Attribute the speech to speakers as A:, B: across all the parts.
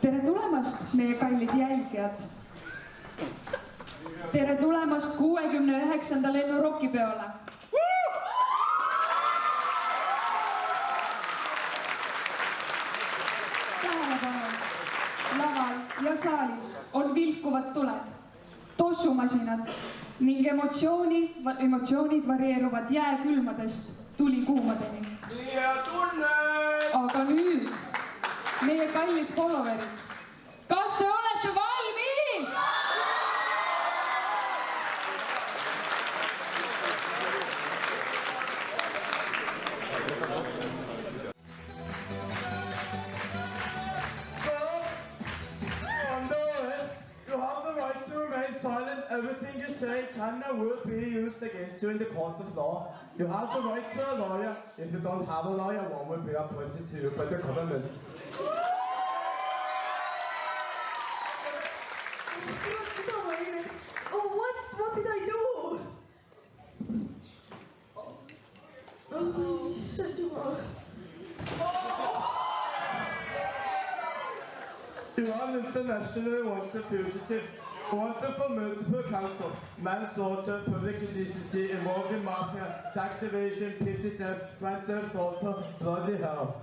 A: Tere tulemast, meie kallid jälgijad! Tere tulemast 69. lennu rokipeole! Tähelepanu! Laval ja saalis on vilkuvad tuled, tossumasinad ning emotsioonid varieeruvad jääkülmadest tulikuumadeni. Aga nüüd, meie kallid followerid, kas te olete valmis?
B: You have the right to remain silent. Everything you say can and will be used against you in the court of law. You have the right to a lawyer. If you don't have a lawyer, one will be appointed to you by the government.
C: What did I do? Oh, issand jumal.
B: You are an internationally wanted fugitive, wanted for multiple counts of manslaughter, public indecency, involving mafia, tax evasion, petty theft, grand theft auto, bloody hell.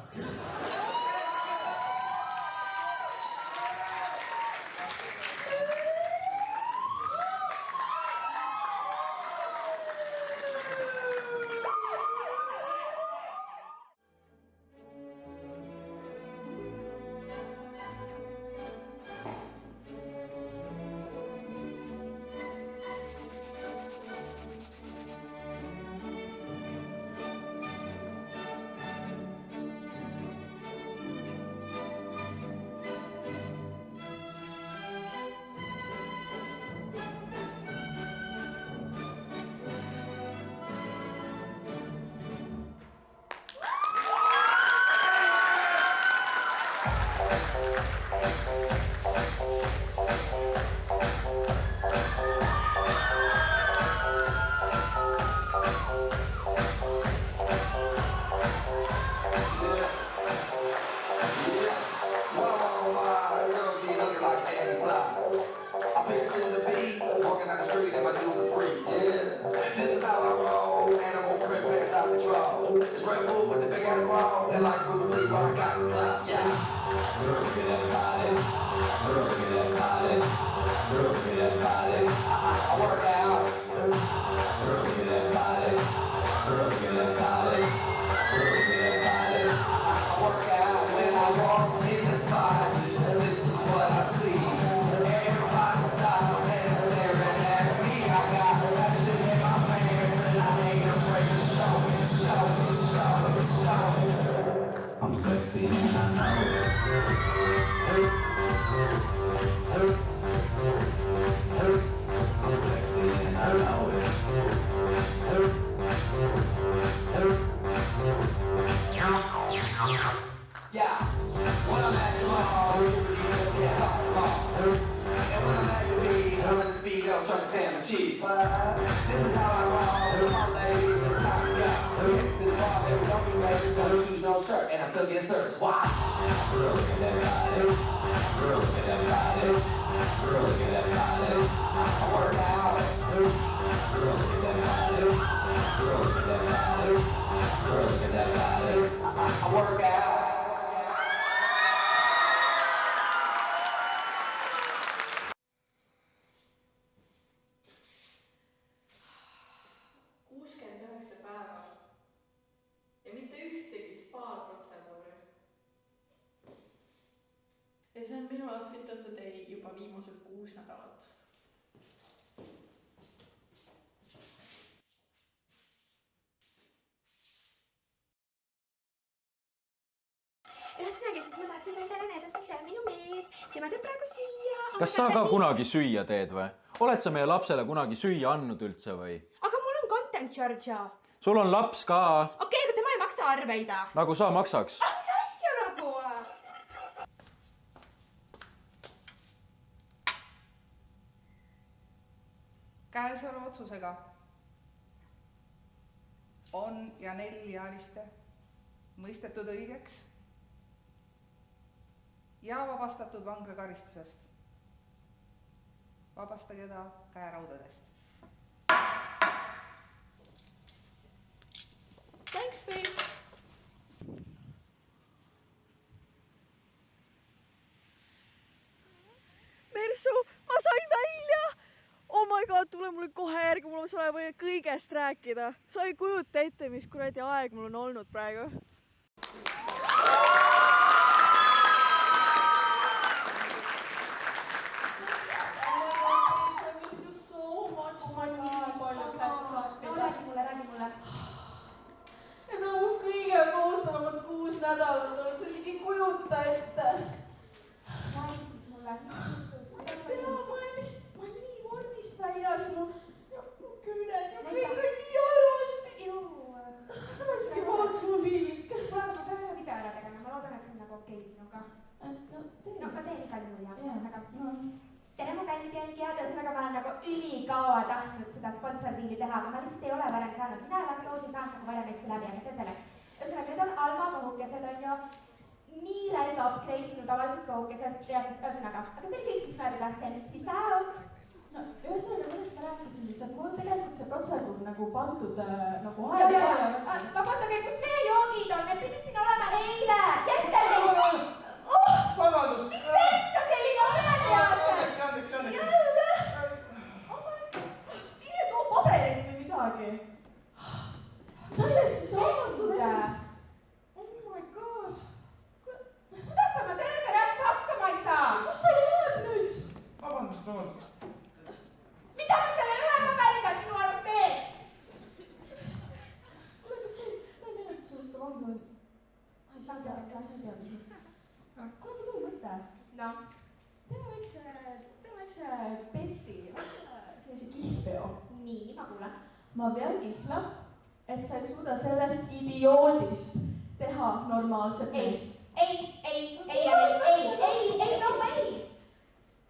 D: It's Red Bull with the big ass bra, and like Bruce Lee, I got the club, yeah. Girl, look at that body. Girl, look at that body. Girl, look at that body. I work out. Girl, look at that body. Girl, look at that body. Girl, look at that body. I work out when I walk in the spot. This is what I see. Everybody stops and staring at me. I got that shit in my pants, and I ain't afraid to show it. I'm sexy and I know it. I'm sexy and I know it. Yeah, when I'm at the mall, you really just get hot ball. And when I'm at the beach, I'm in the speed up trying to tan my cheeks. This is how I roll, my ladies, it's time to go. We head to the bar, baby, don't be nervous, no shoes, no shirt, and I still get service. Why? Girl, look at that body. Girl, look at that body. Girl, look at that body. I work out. Girl, look at that body. Girl, look at that body. Girl, look at that body. I work out.
C: Ja see on minu outfit of the day juba viimased 6 nädalat.
E: Ühesõnaga, siis ma tahtsin teile näidata, see on minu mees. Tema teeb praegu süüa.
F: Kas sa ka kunagi süüa teed või? Oled sa meie lapsele kunagi süüa andnud üldse või?
E: Aga mul on content, Giorgio.
F: Sul on laps ka.
E: Okei, aga tema ei maksta arveid.
F: Nagu sa maksaks.
E: Mis asja nagu?
G: Käesoleva otsusega on ja 4-ealiste mõistetud õigeks ja vabastatud vanglakaristusest. Vabastage ta käeraudadest.
C: Thanks, babe.
H: Mersu, ma sain välja! Oh my god, tule mulle kohe järgi, mul on sulle vaja kõigest rääkida. Sa ei kujuta ette, mis kuradi aeg mul on olnud praegu.
E: Räägi mulle.
C: Need on mu kõige kootavamad 6 nädalat olnud, sa isegi ei kujuta ette.
E: Räägi siis mulle.
C: Ma ei tea, ma olen nii vormist väljas, mu küüned ja kõik on nii halvasti. Ma isegi vaatan mobiilikke.
E: Kuule, aga ma pean ühe video ära tegema, ma loodan, et see on nagu okei sinuga. No ma teen igal juhul jah. Tere mu kallid jälgijad, ühesõnaga ma olen nagu ülikaua tahtnud seda sponsordiili teha, aga ma lihtsalt ei ole varem saanud. Mina olen loosi saanud nagu varem hästi läbi, aga see selleks. Ühesõnaga, need on Alma kohukesed, on ju nii räige upgrade sinu tavaliselt kohukesest ja ühesõnaga. Aga see oli kõik, mis ma öelda tahtsin. Peace out!
C: No, ühesõnaga, millest ma rääkisin siis, et mul on tegelikult see protseduur nagu pandud nagu
E: Vabandage, kus meie joogid on? Need pidid siin olema eile! Yesterday!
B: Vabandust!
E: Mis vend sa selline oled?
B: Andeks.
C: Jälle! Mine too paberit või midagi. Täiesti saamatu vend. Oh my god.
E: Kuidas sa oma tööga räst hakkama ei saa?
C: Kus ta jääb nüüd?
B: Vabandust.
E: Mida ma selle ühe paberiga sinu arust teen?
C: Kuule, kas sa ei meeleta sulle seda vangla? Sa ei tea sellest. Kuule, mis sul mõte?
E: No.
C: Teeme väikse peti, sellise kihlpeo.
E: Nii, ma kuulen.
C: Ma pean kihla, et sa ei suuda sellest idioodist teha normaalset meest.
E: Ei, Lauma, ei.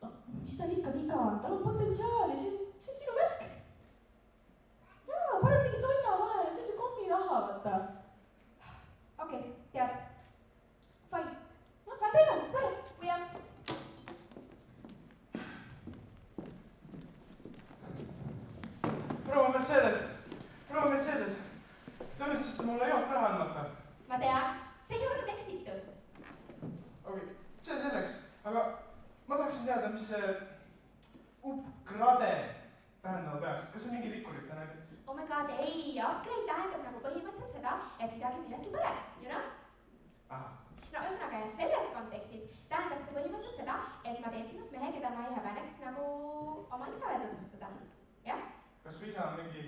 C: No, mis tal ikka viga on? Tal on potentsiaali, see on sinu värk. Jaa, parem mingi tonna vahele, see on see kommiraha, vaata.
E: Okei, tead. Fine.
C: No, teeme.
E: Või jah.
B: Proua Mercedes, te unistasite mulle head raha andmata.
E: Ma tean, see ei olnud eksitus.
B: Okei, see selleks, aga ma tahaksin teada, mis see upgrade tähendama peaks, kas see mingi rikkurite nägi?
E: Oh my god, ei, upgrade tähendab nagu põhimõtteliselt seda, et midagi millestki parem, you know? No ühesõnaga, selles kontekstis tähendab see põhimõtteliselt seda, et ma teen sinust mehe, keda ma ei häbeneks nagu oma isale tutvustada, jah?
B: Kas su isa on mingi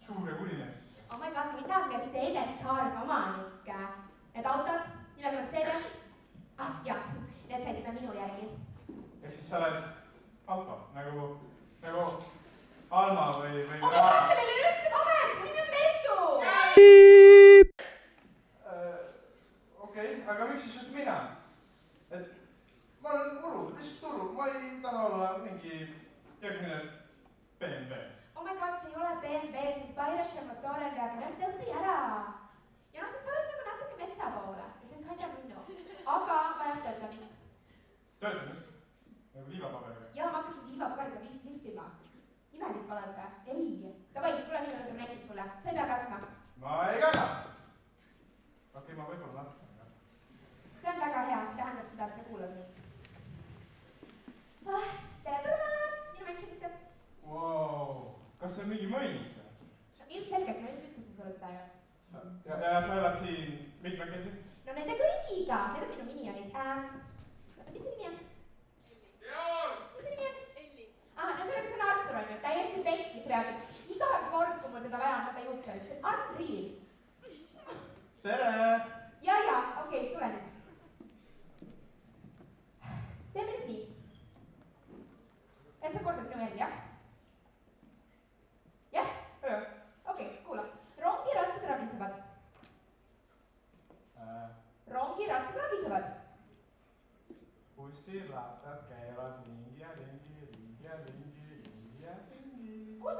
B: suur ja kulimees?
E: Oh my god, mu isa on Mercedes Cars omanik. Need autod, nimega Mercedes. Jah, need sõidime minu järgi.
B: Ehk siis sa oled auto, nagu Alma või...
E: Oh my god, sellel ei üldse vahet, mu nimi on Mersu!
B: Okei, aga miks siis just mina? Et ma olen Uru, lihtsalt Uru, ma ei taha olla mingi järgmine BMW.
E: Oh my god, see ei ole BMW, see on Bayerischen Motorenwerk, las ta õpi ära. Ja no, sest sa oled nagu natuke metsa poole ja see on kind of minu. Aga vajab töötlemist.
B: Töötlemist? Nagu liivapaberiga?
E: Ja ma hakkasin liivapaberiga liftima. Imelik oled või? Ei. Davai, tule minu juurde, näitan sulle. Sa ei pea kartma.
B: Ma ei karda. Okei, ma võib-olla natuke.
E: See on väga hea, see tähendab seda, et sa kuulad mind. Tere tulemast, minu mentionisse.
B: Wow, kas see on mingi mõis või?
E: No ilmselgelt, ma just ütlesin sulle seda ju.
B: Ja sa elad siin mitmekesi?
E: No nende kõigiga, need on minu minionid. Mis see nimi on? Mis see nimi on? Elli. No see on Artur on ju, täiesti pekkis reaalselt. Iga kord, kui mul teda vaja on, võtta juukseid, see on unreal.
B: Tere!
E: Ja, okei, tule nüüd. Teeme nüüd nii. Et sa kordad minu järgi, jah? Jah?
B: Jah.
E: Okei, kuula. Rongirattad ragisevad. Rongirattad ragisevad.
B: Bussirattad käivad ringi ja ringi.
E: Kus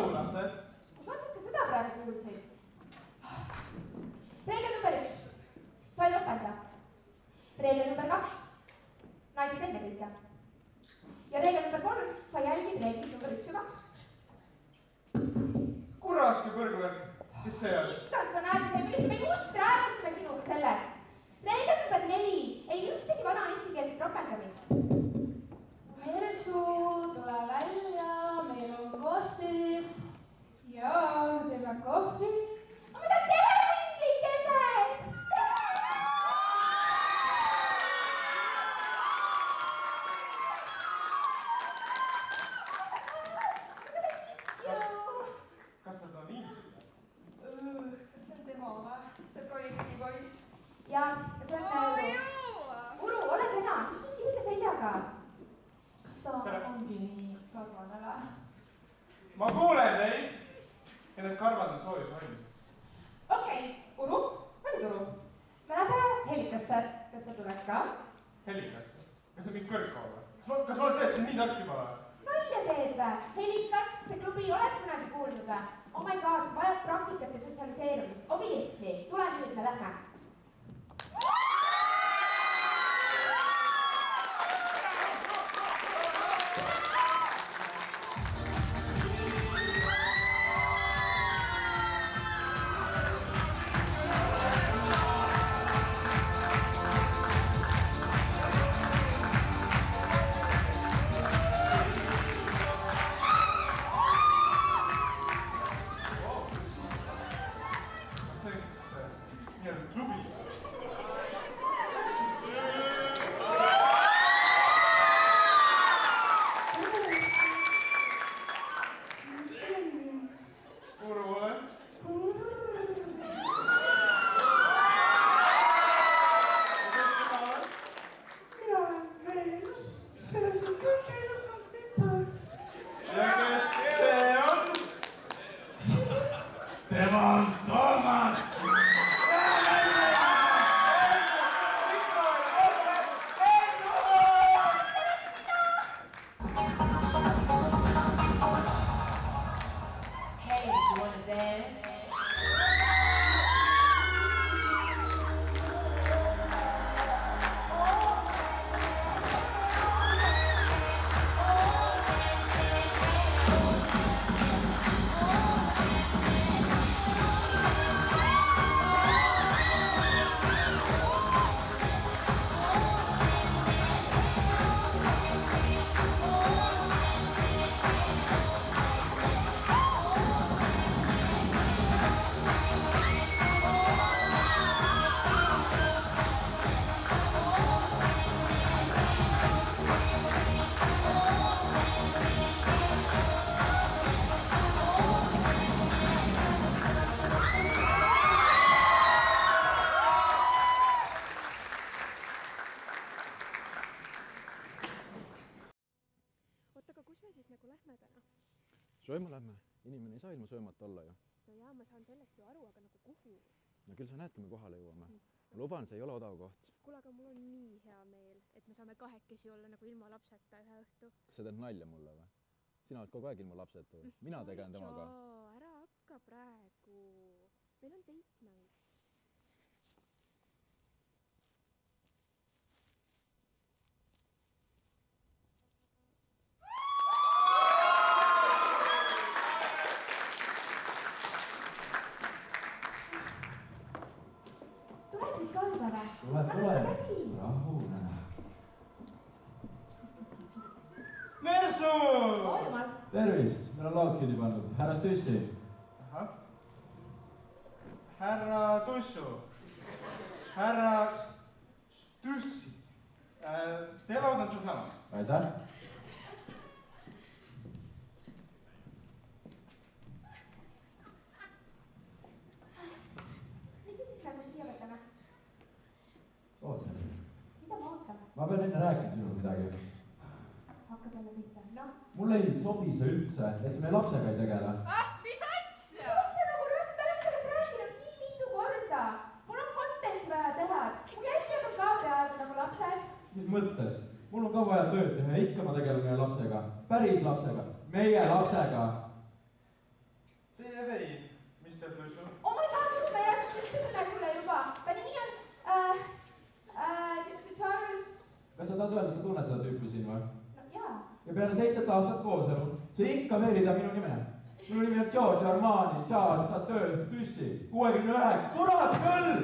B: pagulased.
E: kus otsast te seda praegu kuulsid? Reegel number 1. Sa ei lõpeta. Reegel number 2. Naised ennekõike. Ja reegel number 3. Sa jälgid reeglid number 1 ja 2.
B: Kuraski põrguverk, kes see on?
E: Issand, sa näed, see millest me just rääkisime sinuga sellest. Reegel number 4. Ei ühtegi vana eestikeelset ropendamist.
C: Mersu, tule välja, meil on kossi. Jaa, me teeme kohvi.
E: Aga mida tere, ringlikesed!
B: Kas nad on nii?
I: Kas see on tema või? See projektipoiss?
E: Ja see on Uru, ole kena, istu sirge seljaga.
C: Kas ta ongi nii karvane või?
B: Ma kuulen teid ja need karvad on soojus valmis.
I: Okei, Uru, valid Uru. Me läheme Helikasse. Kas sa tuled ka?
B: Helikas, kas see on kõik kõrgkool või? Kas ma olen tõesti nii tark juba või?
E: Nalja teed või? Helikas, see klubi oled kunagi kuulnud või? Oh my god, sa vajad praktikat ja sotsialiseerumist. Obviously, tule nüüd, me lähme.
F: sööma lähme, inimene ei saa ilma söömata olla ju.
H: No jaa, ma saan sellest ju aru, aga nagu kuhu?
F: No küll sa näed, kui me kohale jõuame. Ma luban, see ei ole odav koht.
H: Kuule, aga mul on nii hea meel, et me saame kahekesi olla nagu ilma lapseta ühe õhtu.
F: Kas sa teed nalja mulle või? Sina oled kogu aeg ilma lapseta või? Mina tegelen temaga.
H: Ära hakka praegu. Meil on date night.
D: Tule, rahune.
B: Mersu!
D: Tervist, meil on laud kinni pandud. Härra Stüssi.
B: Härra Tussu. Härra Stüssi. Teie laud on sealsamas.
D: Aitäh. Ma pean enne rääkima sinuga midagi.
E: Hakkab jälle pihta, noh.
D: Mulle ei sobi see üldse, et sa meie lapsega ei tegele.
E: Mis asja? Mis asja nagu rööst, me oleme sellest rääkinud nii mitu korda. Mul on content vaja teha. Mu jälgijad on ka peaaegu nagu lapsed.
D: Mis mõttes? Mul on ka vaja tööd teha ja ikka ma tegelen meie lapsega. Päris lapsega. Meie lapsega.
J: Tõsu.
E: Oh my god, Uru, ma ei saa üldse seda sulle juba. Ta nimi on Charles...
J: Kas sa tahad öelda, et sa tunned seda tüüpi siin või?
E: No jaa.
J: Ja peale 7 aastat kooselu, sa ikka veel ei tea minu nime. Minu nimi on George Armani, Charles, saad tööl, tüssi, 69, kurat küll!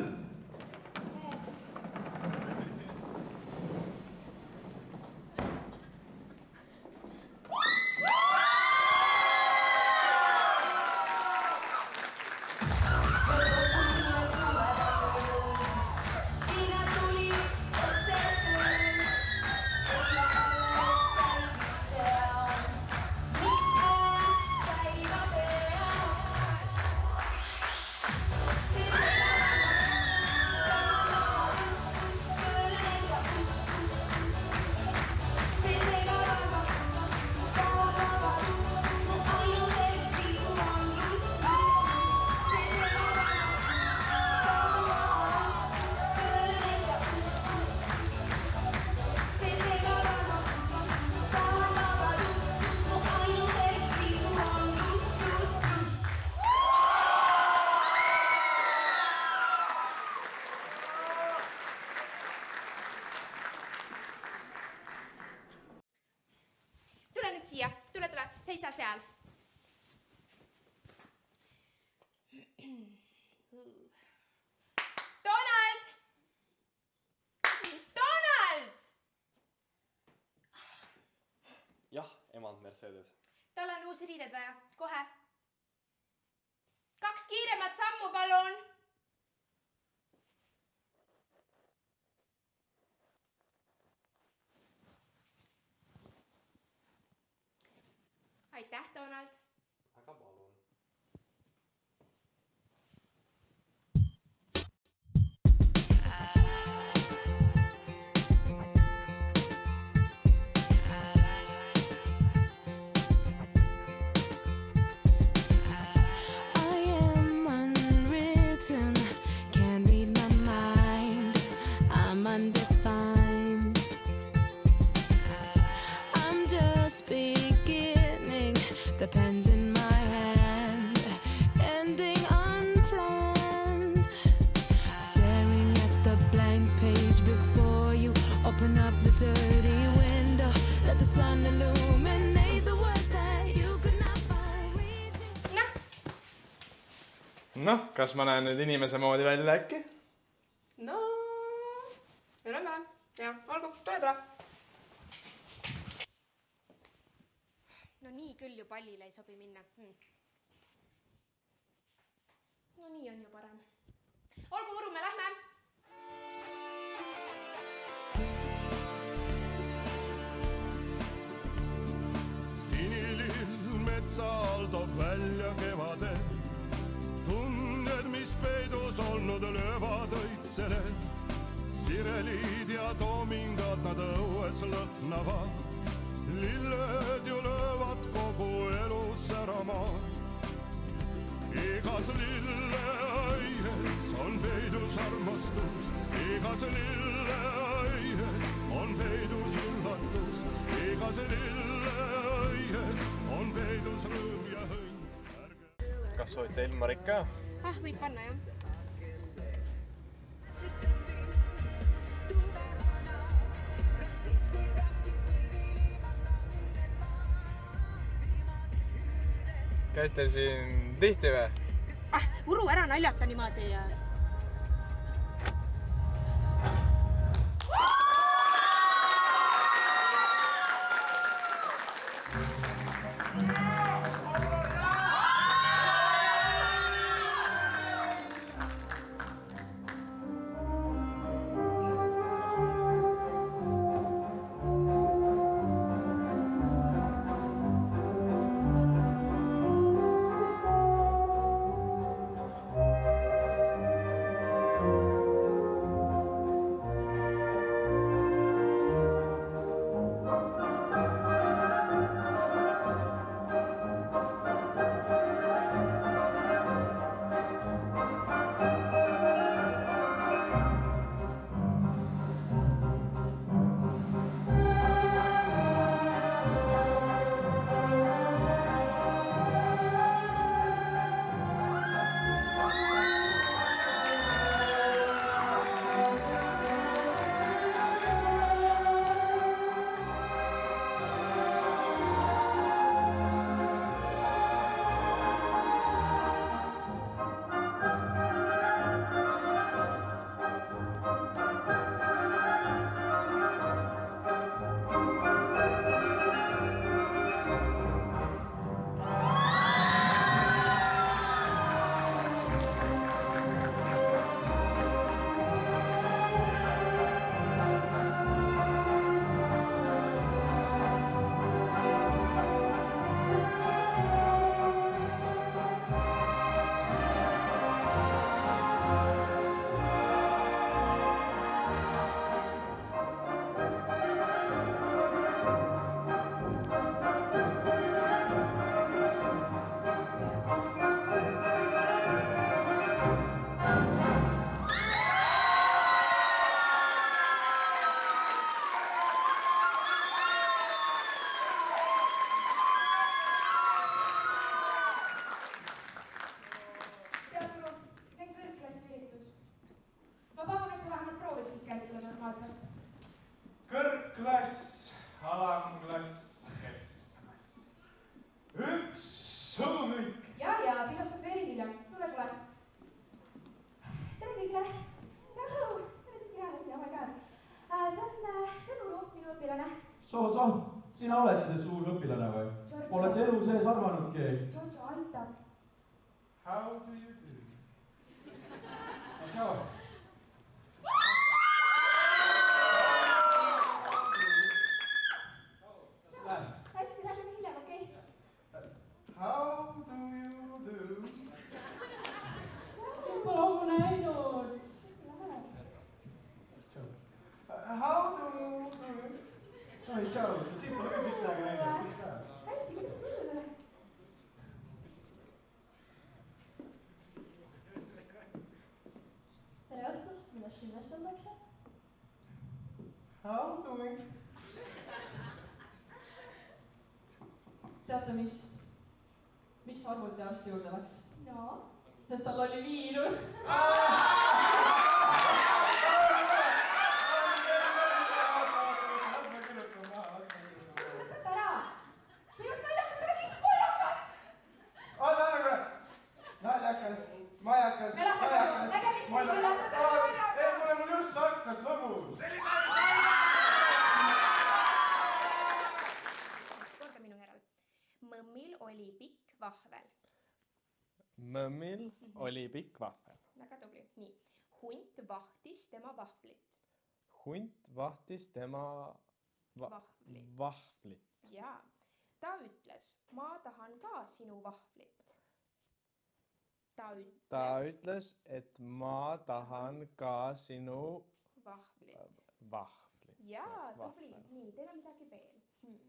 E: Tule nüüd siia, tule, seisa seal. Donald! Donald!
K: Jah, emand Mercedes.
E: Tal on uusi riided vaja, kohe. 2 kiiremat sammu, palun. Aitäh, Donald.
K: Aga palun.
L: Pens in my hand, ending unplanned. Staring at the blank page before you. Open up the dirty window, let the sun illuminate the words that you could not find reaching.
B: Noh, kas ma näen nüüd inimese moodi välja äkki?
E: No, enam-vähem. Jah, olgu, tule. No nii küll ju pallile ei sobi minna. No nii on ju parem. Olgu, Uru, me lähme.
M: Sinilill metsal toob välja kevade. Tunded, mis peidus olnud löövad õitsele. Sireliid ja toomingad nad õues lõhnavad. Lilled ju löövad kogu elu särama. Igas lilleaies on peidus armastus. Igas lilleaies on peidus üllatus. Igas lilleaies on peidus rõõm ja õnn.
K: Kas soovite Elmarit ka?
E: Võib panna, jah.
B: Käite siin tihti või?
E: Uru, ära naljata niimoodi.
J: sina oled see suur õpilane või? Pole see elu sees arvanudki.
E: Giorgio, aitab.
B: How do you do?
J: Tšau.
E: Hästi, lähme hiljem, okei?
B: How do you do?
A: Siin pole ammu näinud.
B: How do you do? Oi, tšau. Siin pole küll mitte aega näinud. Mis ka?
E: Hästi, kuidas sulle?
C: Tere õhtust, millest ilmestatakse?
B: How doing?
A: Teate mis? Miks arvuti arsti juurde läks?
E: No?
A: Sest tal oli viirus.
E: Lõpeta ära! See ei olnud naljakas, aga siis kojakas!
B: Oota, anna korra. Naljakas, majakas,
E: Me lähme koju, nägemist, naljakas, majakas.
B: Ei, kuule, mul just hakkas lugu. See oli
E: Korda minu järel. Mõmmil oli pikk vahvel.
K: Mõmmil oli pikk vahvel.
E: Väga tubli. Nii. Hunt vahtis tema vahvlit.
K: Hunt vahtis tema vahvlit.
E: Jaa. Ta ütles, ma tahan ka sinu vahvlit.
K: Ta ütles, et ma tahan ka sinu
E: vahvlit.
K: Vahvlit.
E: Jaa, tubli. Nii, teeme midagi veel. Nii.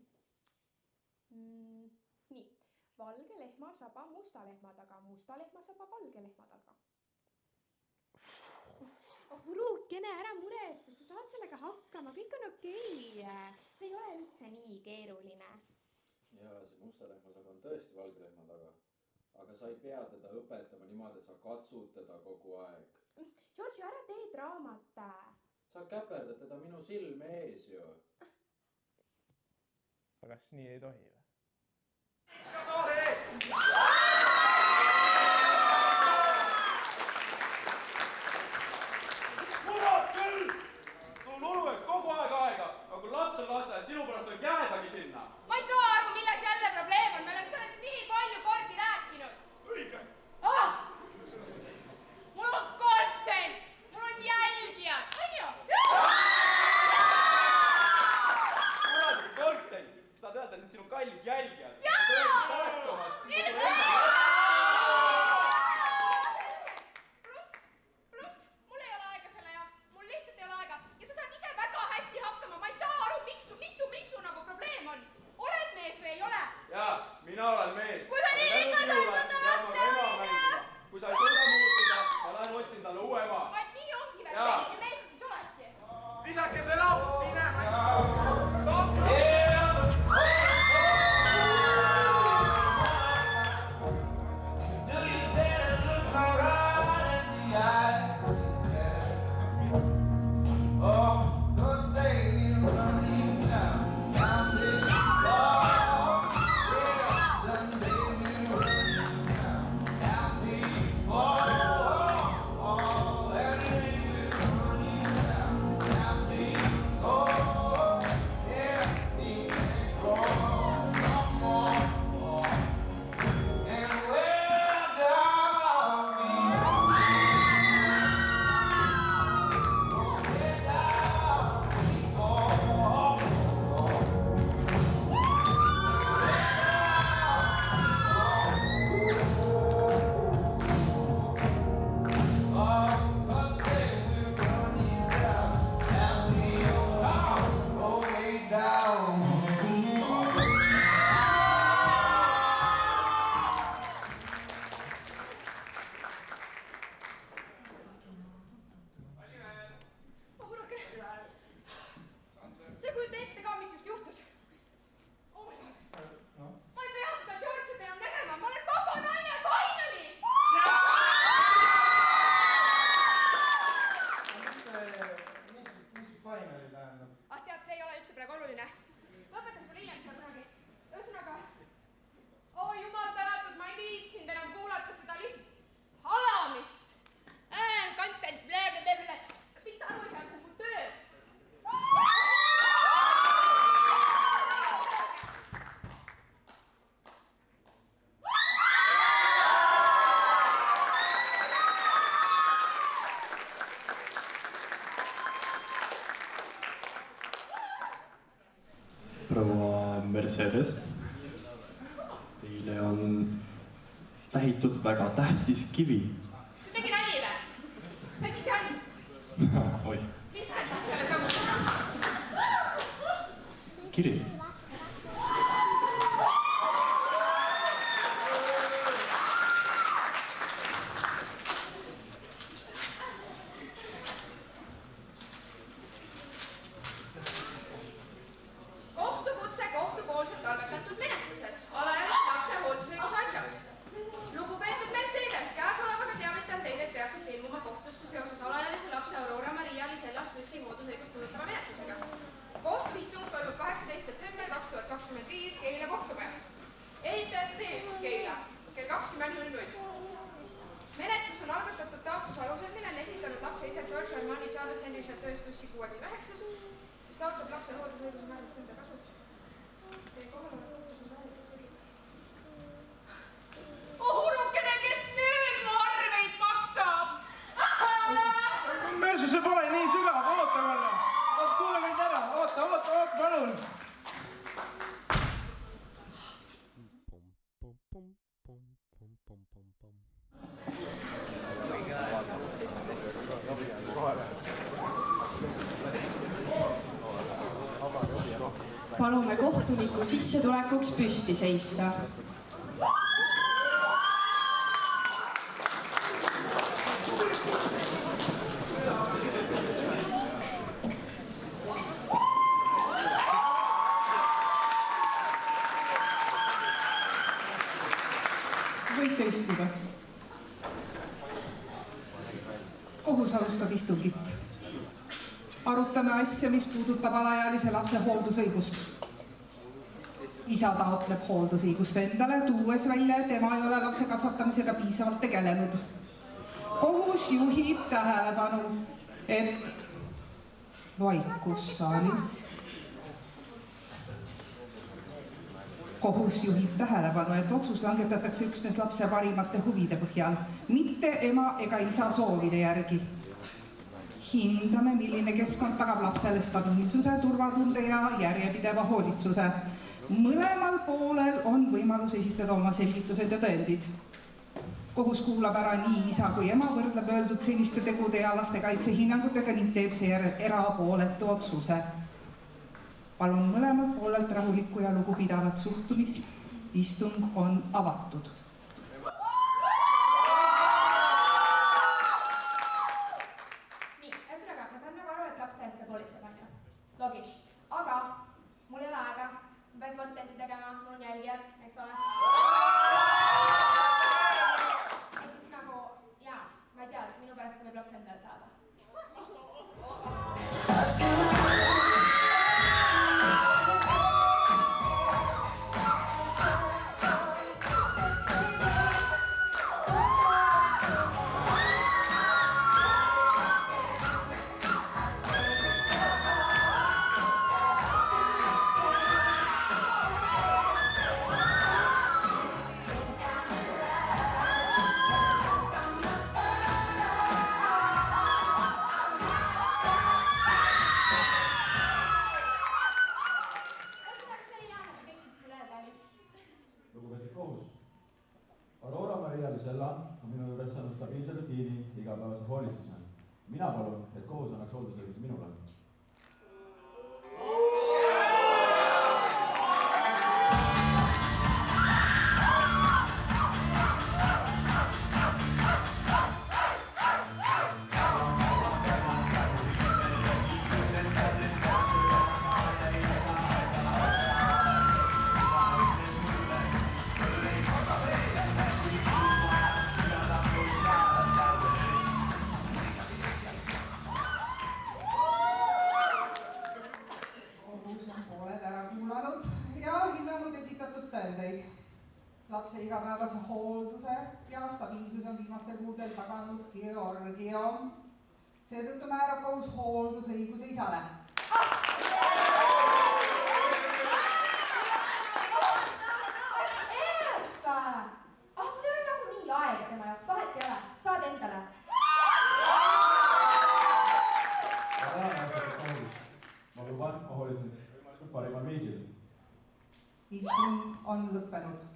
E: Valge lehma saba musta lehma taga, musta lehma saba valge lehma taga. Oh, Ruukene, ära muretse, sa saad sellega hakkama, kõik on okei. See ei ole üldse nii keeruline.
F: Jaa, see musta lehma saba on tõesti valge lehma taga. Aga sa ei pea teda õpetama niimoodi, et sa katsud teda kogu aeg.
E: Giorgio, ära tee draamat.
F: Sa käperdad teda minu silme ees ju.
K: Aga kas nii ei tohi või?
J: Kurat küll! Sul ulueks kogu aeg aega, aga kui laps on lasteaed, sinu pärast võib jäädagi sinna.
E: Ma ei saa aru, milles jälle probleem on. Me oleme sellest nii palju kordi rääkinud.
J: Õige!
E: Mul on content, mul on jälgijad, on ju?
J: Kuradi content! Kas tahad öelda, et need sinu kallid
N: Mercedes. Teile on tähitud väga tähtis kivi.
E: See tegi nali või? Mis siis on?
N: Oih,
E: Viskad siis selle sammutega?
N: kiri.
E: Kohtukutse kohtupoolselt algatatud menetluses alaealise lapse hooldusõiguse asjas. Lugupeetud Mercedes, käesolevaga teavitan teid, et peaksite ilmuma kohtusse seoses alaealise lapse Aurora Maria Lisella Stussi hooldusõigust puudutava menetlusega. Kohtuistung toimub 18. detsember 2025 Keila kohtumajas. Ehitajate teenus Keila kell 20.00. Menetlus on algatatud taotluse alusel, mille on esitanud lapse ise George Armani Charles Henry Chateau Stussi 69, kes taotleb lapse hooldusõiguse määramist enda kasuks. Oh, urukene, kes nüüd mu arveid maksab?
K: Mersu, see pole nii sügav, oota korra. Kuule meid ära, oota, palun.
O: Palume kohtuniku sissetulekuks püsti seista.
G: Võite istuda. Kohus alustab istungit. Arutame asja, mis puudutab alaealise lapse hooldusõigust. Isa taotleb hooldusõigust endale, tuues välja, et ema ei ole lapse kasvatamisega piisavalt tegelenud. Kohus juhib tähelepanu, et vaikus saalis. Kohus juhib tähelepanu, et otsus langetatakse üksnes lapse parimate huvide põhjal, mitte ema ega isa soovide järgi. Hindame, milline keskkond tagab lapsele stabiilsuse, turvatunde ja järjepideva hoolitsuse. Mõlemal poolel on võimalus esitada oma selgitused ja tõendid. Kohus kuulab ära nii isa kui ema, võrdleb öeldud seniste tegude ja lastekaitse hinnangutega ning teeb seejärel erapooletu otsuse. Palun mõlemalt poolelt rahulikku ja lugupidavat suhtumist. Istung on avatud.
E: Nii, ühesõnaga, ma saan nagu aru, et lapse eest peab hoolitsema, on ju. Logis. Aga mul ei ole aega. Ma pean contenti tegema, mul on jälgijad, eks ole. Et siis nagu, jaa, ma ei tea, et minu pärast võib laps endale saada.
J: Lugupeetud kohus. Aurora Maria Lisella on minu juures saanud stabiilse rutiini igapäevase hoolitsuse. Mina palun, et kohus annaks hooldusõiguse minule.
G: Lapse igapäevase hoolduse ja stabiilsuse on viimastel kuudel taganud Georgio. Seetõttu määrab kohus hooldusõiguse isale.
E: Mul ei ole nagu nii aega tema jaoks, vahet ei ole. Saad endale.
J: Ma luban, ma hoolitsen parimal viisil.
G: on lõppenud.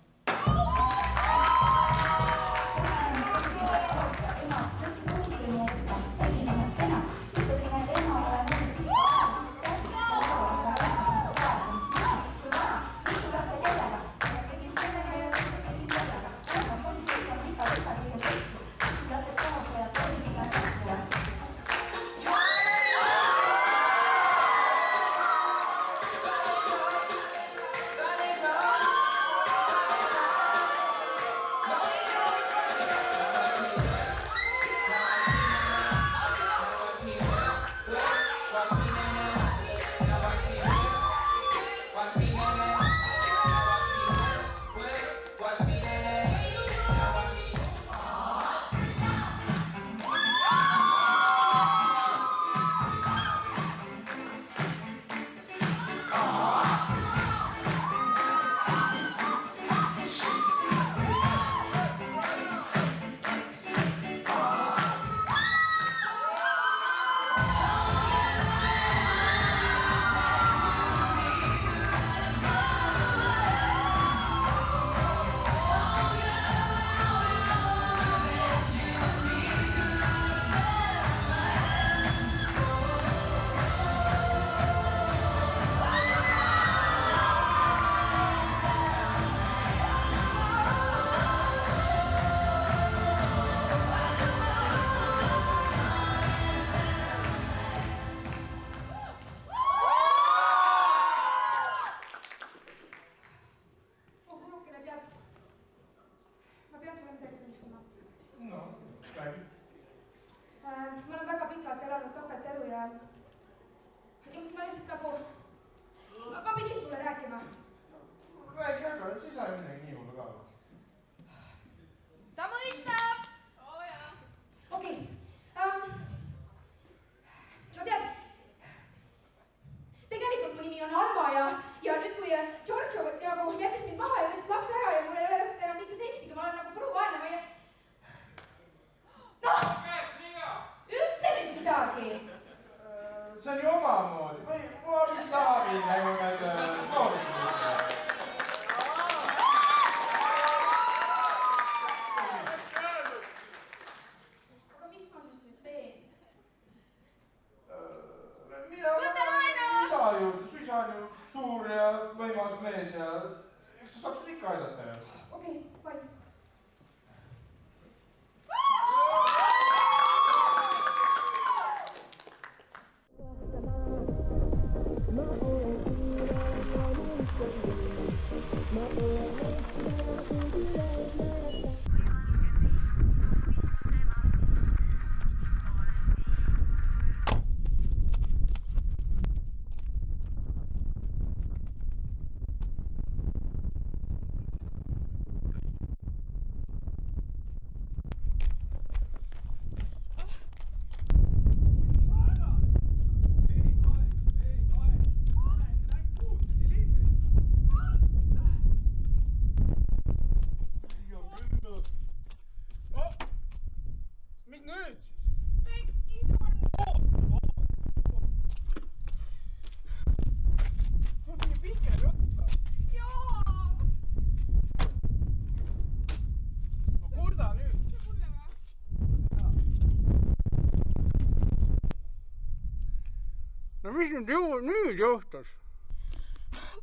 K: Mis nüüd juhtus?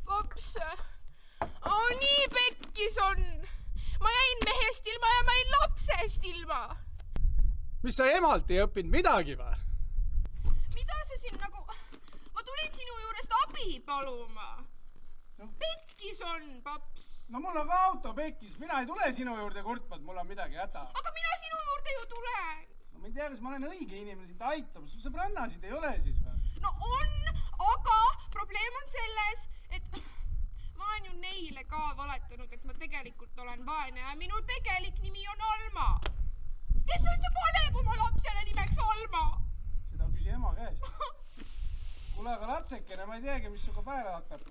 H: Paps, nii pekkis on. Ma jäin mehest ilma ja ma jäin lapsest ilma.
K: Mis sa emalt ei õppinud midagi või?
H: Mida sa siin nagu... Ma tulin sinu juurest abi paluma. Pekkis on, paps.
K: No mul on ka auto pekkis. Mina ei tule sinu juurde kurtma, et mul on midagi häda.
H: Aga mina sinu juurde ju tulen.
K: No ma ei tea, kas ma olen õige inimene sind aitab. Sul sõbrannasid ei ole siis või?
H: No on, aga probleem on selles, et ma olen ju neile ka valetanud, et ma tegelikult olen vaene ja minu tegelik nimi on Alma. Kes üldse paneb oma lapsele nimeks Alma?
K: Seda küsi ema käest. Kuule, aga lapsekene, ma ei teagi, mis suga päeva hakkab.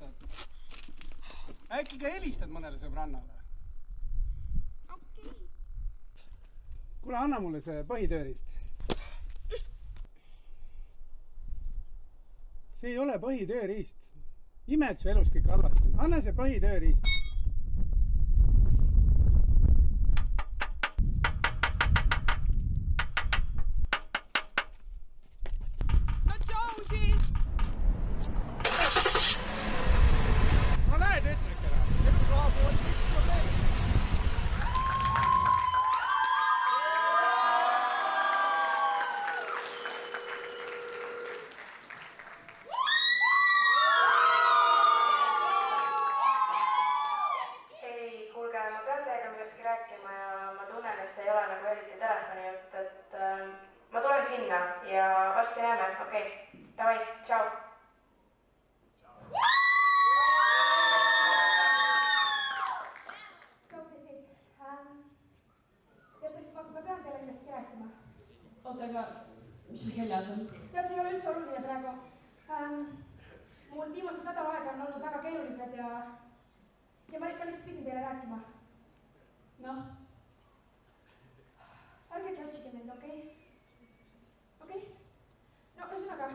K: Äkki ka helistad mõnele sõbrannale?
H: Okei.
K: Kuule, anna mulle see põhitööriist. See ei ole põhitööriist. Imed su elus kõik halvasti on. Anna see põhitööriist.
E: pean millestki rääkima ja ma tunnen, et see ei ole nagu eriti telefoni jutt, et ma tulen sinna ja varsti näeme, okei. Davai, tšau. Tšau, Griffith. Ma pean teile millestki rääkima.
O: Oota, aga mis sul seljas on?
E: Tead, see ei ole üldse oluline praegu. Mul viimased nädal aega on olnud väga keerulised ja ma lihtsalt pidin teile rääkima.
O: Noh?
E: Ärge judge'ige mind, okei? Okei? No, ühesõnaga.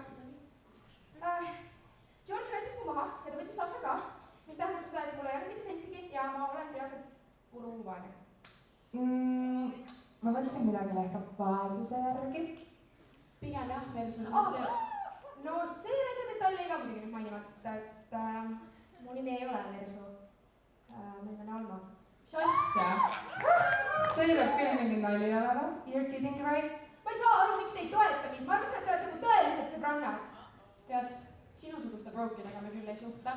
E: George võttis mu maha ja ta võttis lapse ka, mis tähendab seda, et mul ei ole mitte sentigi ja ma olen reaalselt puruvaene.
I: Ma mõtlesin midagi ehk vaesuse järgi.
O: Pigem jah, versus
E: No see väike detail ei ka muidugi nüüd mainimata, et mu nimi ei ole Mersu. Mu nimi on Alma.
I: Mis asja? See ei peab küll mingi nali olema. You're kidding, right?
E: Ma ei saa aru, miks te ei toeta mind. Ma arvasin, et te olete mu tõelised sõbrannad.
O: Tead, sinusuguste brookidega me küll ei suhtle.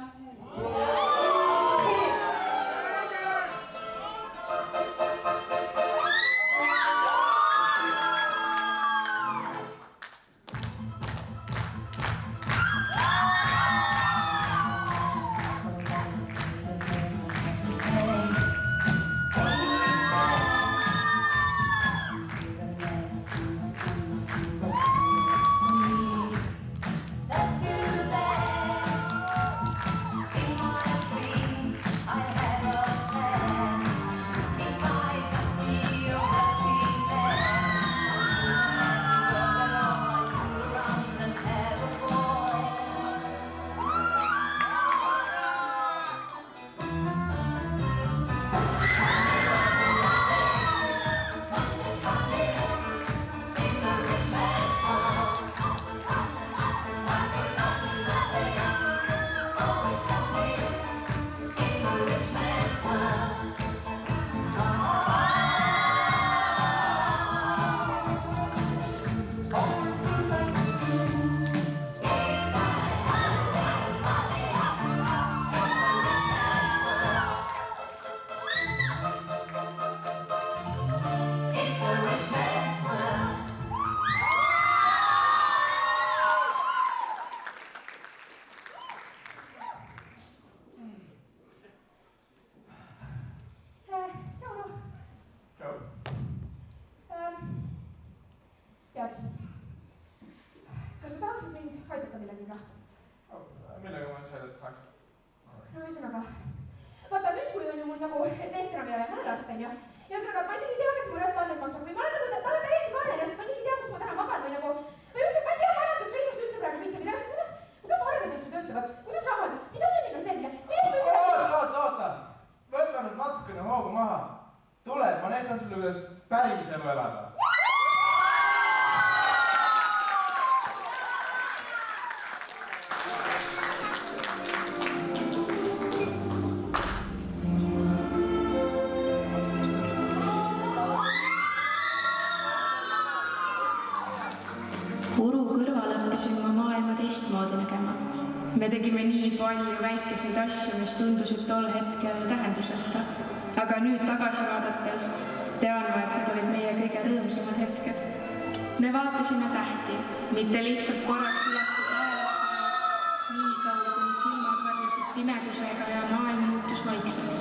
O: Me tegime nii palju väikeseid asju, mis tundusid tol hetkel tähenduseta. Aga nüüd tagasi vaadates tean ma, et need olid meie kõige rõõmsamad hetked. Me vaatasime tähti, mitte lihtsalt korraks üles taevasse, nii kaua, kuni silmad varjusid pimedusega ja maailm muutus vaikseks.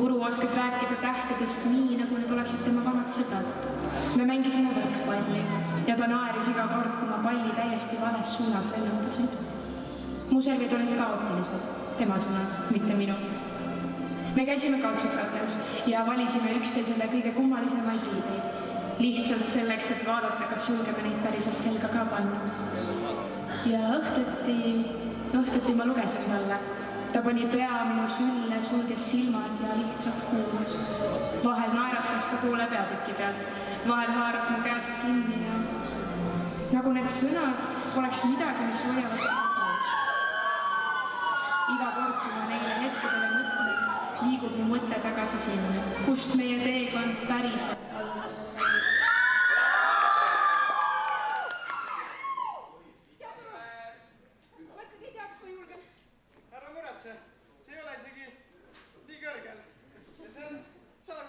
O: Uru oskas rääkida tähtedest nii, nagu need oleksid tema vanad sõbrad. Me mängisime võrkpalli ja ta naeris iga kord, kui ma palli täiesti vales suunas lennutasin. Mu servid olid kaootilised, tema sõnad, mitte minu. Me käisime katsukates ja valisime üksteisele kõige kummalisemaid riideid, lihtsalt selleks, et vaadata, kas julgeme neid päriselt selga ka panna. Ja õhtuti ma lugesin talle. Ta pani pea minu sülle, sulges silmad ja lihtsalt kuulas. Vahel naeratas ta poole peatüki pealt, vahel haaras mu käest kinni ja nagu need sõnad oleks midagi, mis hoiavad koos. Iga kord, kui ma neile hetkedele mõtlen, liigub mu mõte tagasi sinna, kust meie teekond päriselt algas.
H: Ma ikkagi ei tea, kas ma julgen.
K: Ära muretse, see ei ole isegi nii kõrgel. Ja see on 100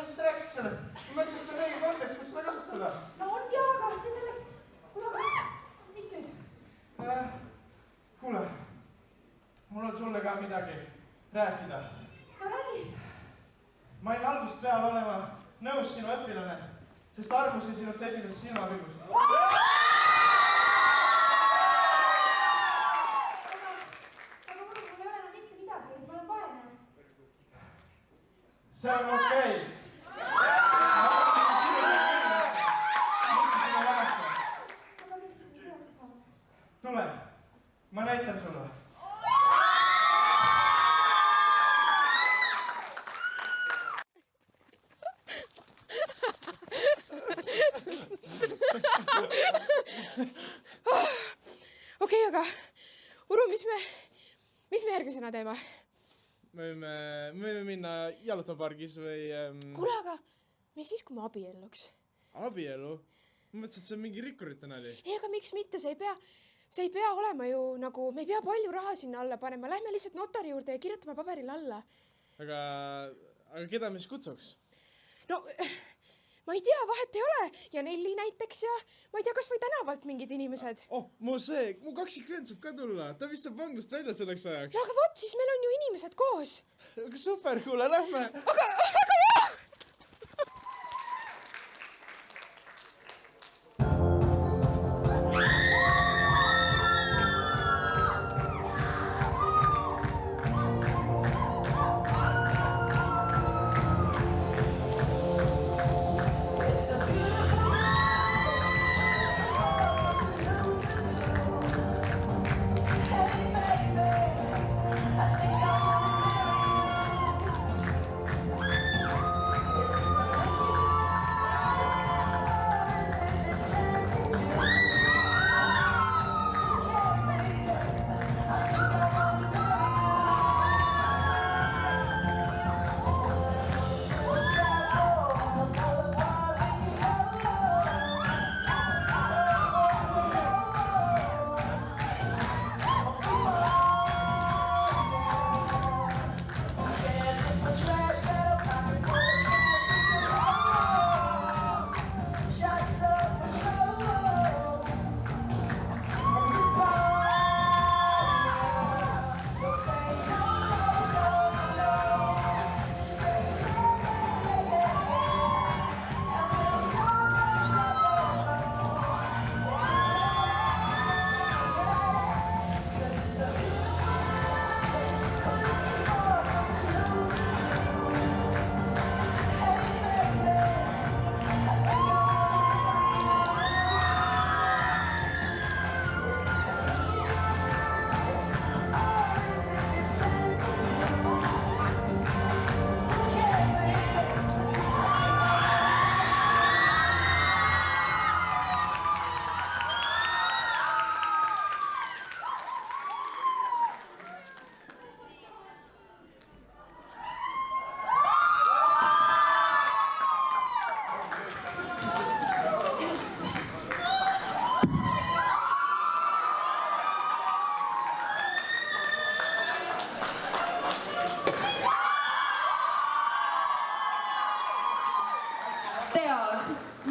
K: lihtsalt rääkisid sellest. Ma mõtlesin, et see on õige kontekst, kus seda kasutada.
E: No on jaa, aga see selleks. Kuule, mis nüüd?
K: Kuule, mul on sulle ka midagi rääkida.
E: No räägi.
K: Ma olin algusest peale olema nõus sinu õpilane, sest armusin sinust esimesest silmapilgust. See on okei. Tule, ma näitan sulle.
H: Okei, aga Uru, mis me järgmisena teeme?
K: Me võime minna jalutapargis või...
H: Kuule, aga mis siis, kui me abielluks?
K: Abielu? Ma mõtlesin, et see on mingi rikkurite nali.
H: Ei, aga miks mitte? See ei pea olema ju nagu... Me ei pea palju raha sinna alla panema. Lähme lihtsalt notari juurde ja kirjutame paberile alla.
K: Aga keda me siis kutsuks?
H: No, ma ei tea, vahet ei ole. Ja Nelli näiteks ja ma ei tea, kas või tänavalt mingid inimesed.
K: Oh, mu kaksikvend saab ka tulla. Ta vist saab vanglast välja selleks ajaks.
H: No aga vot, siis meil on ju inimesed koos.
K: Aga super, kuule, lähme.
H: Aga jah!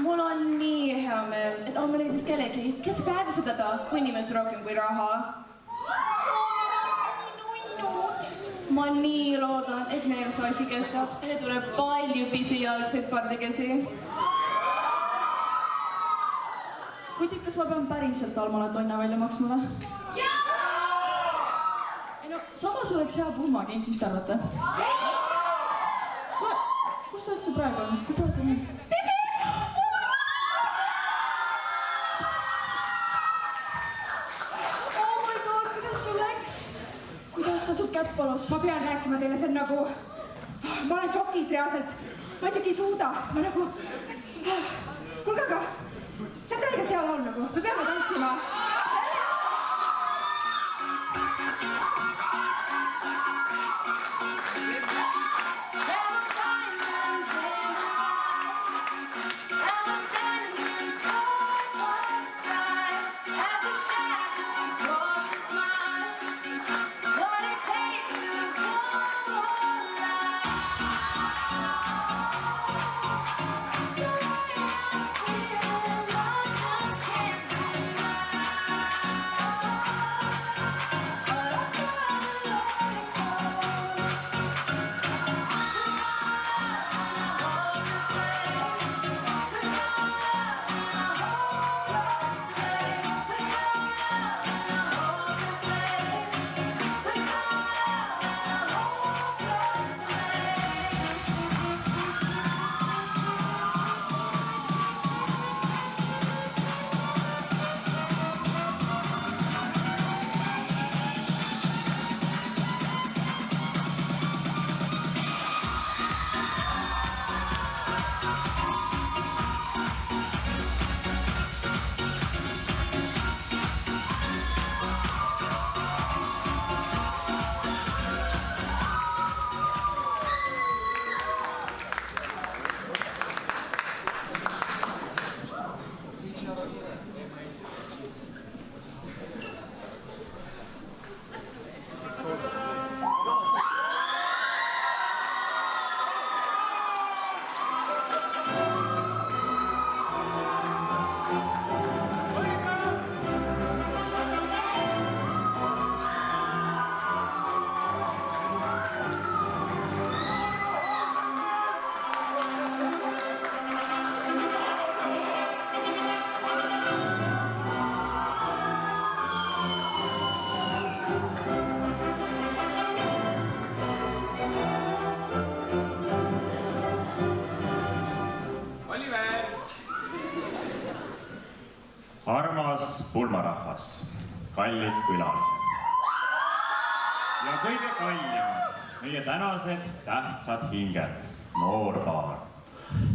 O: Mul on nii hea meel, et homme leidis kellegi, kes väärtustab teda inimes rohkem kui raha. Ma nii loodan, et meil see asi kestab ja tuleb palju pisijalgseid pardikesi.
P: Kutid, kas ma pean päriselt Almale tonna välja maksma või? Ei no, samas oleks hea pulmakink, mis te arvate? Kus ta üldse praegu on? Kas te olete nii? Kuidas ta sul kätt palus?
E: Ma pean rääkima teile, see on nagu... Ma olen šokis reaalselt. Ma isegi ei suuda. Ma nagu... Kuulge, aga... See on tegelikult hea laul nagu. Me peame tantsima.
Q: armas pulmarahvas, kallid külalised ja kõige kallimad, meie tänased tähtsad hinged, noorpaar.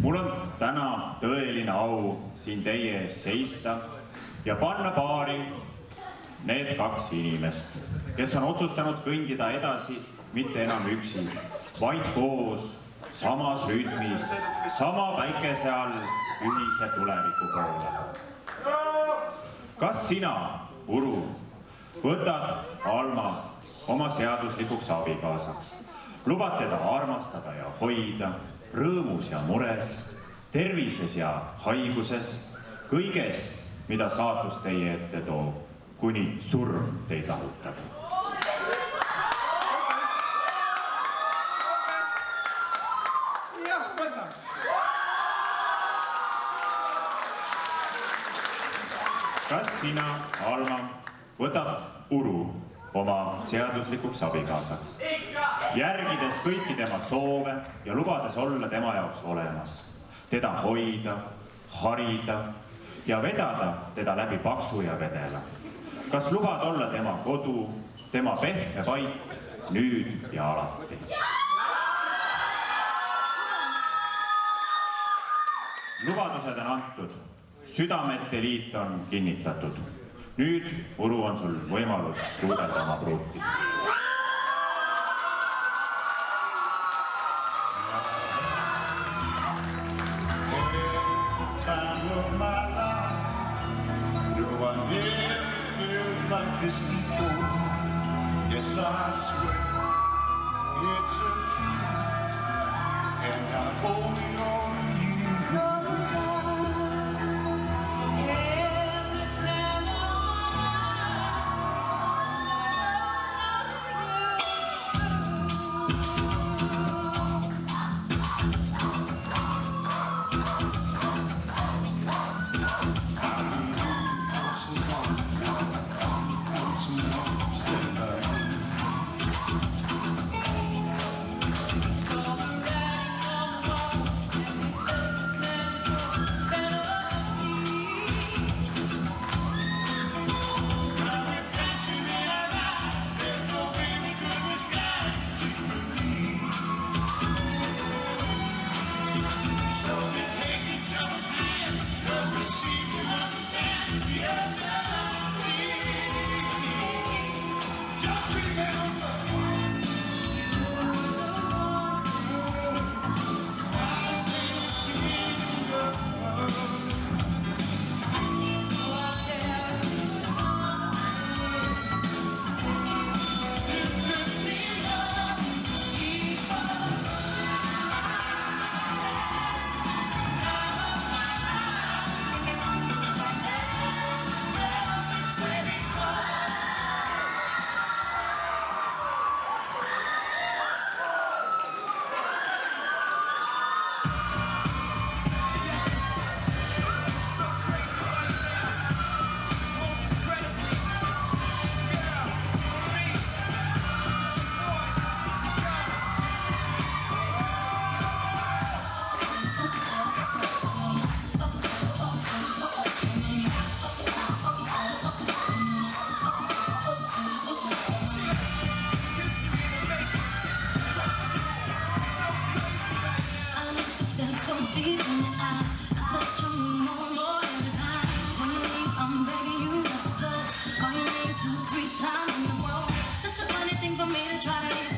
Q: Mul on täna tõeline au siin teie ees seista ja panna paari need kaks inimest, kes on otsustanud kõndida edasi mitte enam üksi, vaid koos, samas rütmis, sama päikese all ühise tuleviku poole. Kas sina, Uru, võtad Alma oma seaduslikuks abikaasaks, lubad teda armastada ja hoida, rõõmus ja mures, tervises ja haiguses, kõiges, mida saatus teie ette toob, kuni surm teid lahutab.
K: Jah, võtan.
Q: Kas sina, Alma, võtad Uru oma seaduslikuks abikaasaks, järgides kõiki tema soove ja lubades olla tema jaoks olemas, teda hoida, harida ja vedada teda läbi paksu ja vedela? Kas lubad olla tema kodu, tema pehme paik, nüüd ja alati? Lubadused on antud, südamete liit on kinnitatud. Nüüd, Uru, on sul võimalus suudelda oma pruuti.
M: Yes, I swear it's a truth, and I'm holding on to you.
L: Try to